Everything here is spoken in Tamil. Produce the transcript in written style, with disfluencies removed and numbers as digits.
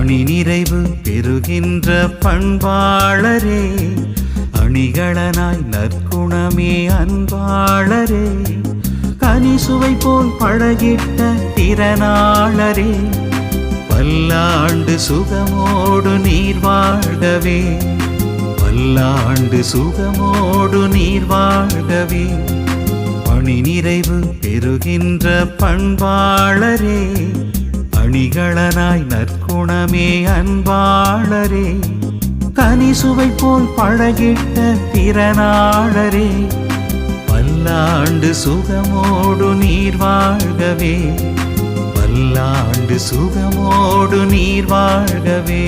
பணி நிறைவு பெறுகின்ற பண்பாளரே, அணிகளனாய் நற்குணமே அன்பாளரே, கனிசுவை போல் பழகிட்ட திறனாளரே, பல்லாண்டு சுகமோடு நீர் வாழ்கவே, பல்லாண்டு சுகமோடு நீர் வாழ்கவே. பணி நிறைவு பெறுகின்ற பண்பாளரே, அணிகளனாய் நற்குணமே அன்பாளரே, கனிசுவை போல் பழகிட்ட திறனாளரே, பல்லாண்டு சுகமோடு நீர் வாழ்கவே, பல்லாண்டு சுகமோடு நீர் வாழ்கவே.